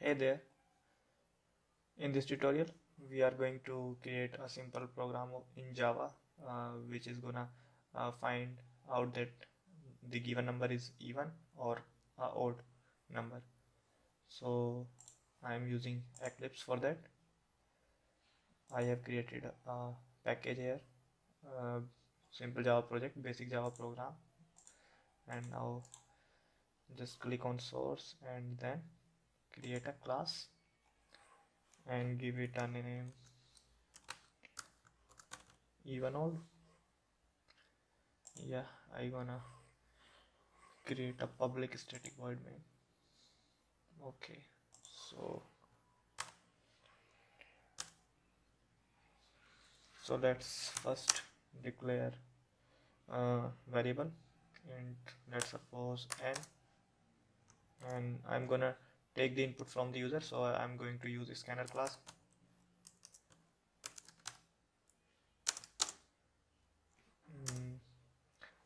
Hey there, in this tutorial we are going to create a simple program in Java which is gonna find out that the given number is even or a odd number. So I am using Eclipse for that. I have created a package here, uh, simple Java project, basic Java program, and now just click on source and then create a class and give it a name even odd. Yeah, I gonna create a public static void main. Okay, so let's first declare a variable, and let's suppose n, and I'm gonna take the input from the user, so I'm going to use the scanner class.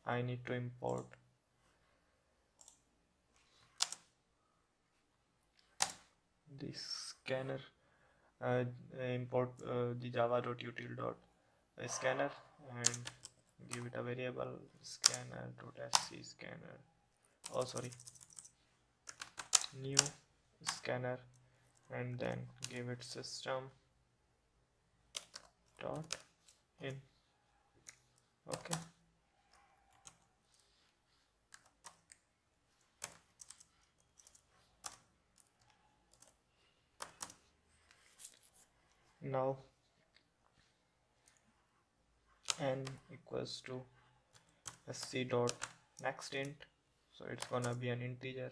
I need to import the scanner, import the java.util.scanner and give it a variable scanner.sc scanner, oh sorry, new scanner, and then give it system dot in. Okay, now n equals to sc dot next int, so it's gonna be an integer.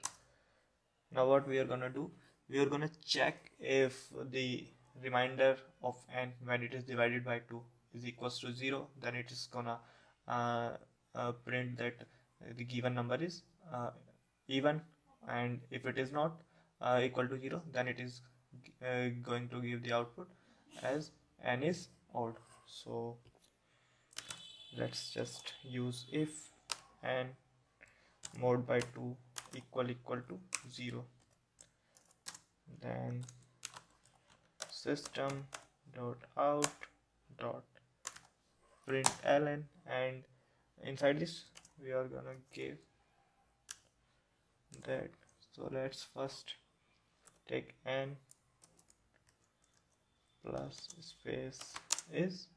Now what we are gonna do, we are gonna check if the remainder of n when it is divided by 2 is equals to 0, then it is gonna uh, print that the given number is even, and if it is not equal to 0, then it is going to give the output as n is odd. So let's just use if n mod by 2 equal to 0, then system dot out dot println, and inside this we are gonna give that. So let's first take n plus space is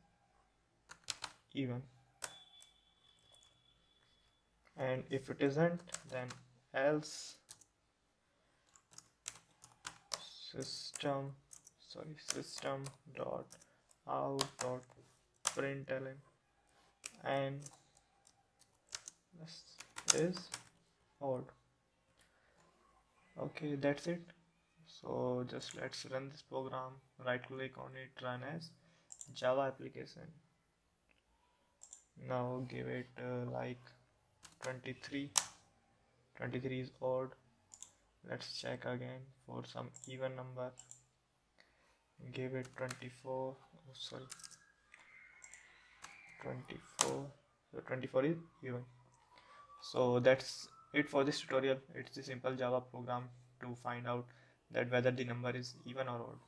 even, and if it isn't, then else system dot out dot println and this is odd. Okay, that's it. So just let's run this program, right click on it, run as Java application. Now give it like 23 is odd. Let's check again for some even number, give it 24, oh sorry, 24, so 24 is even. So that's it for this tutorial. It's a simple Java program to find out that whether the number is even or odd.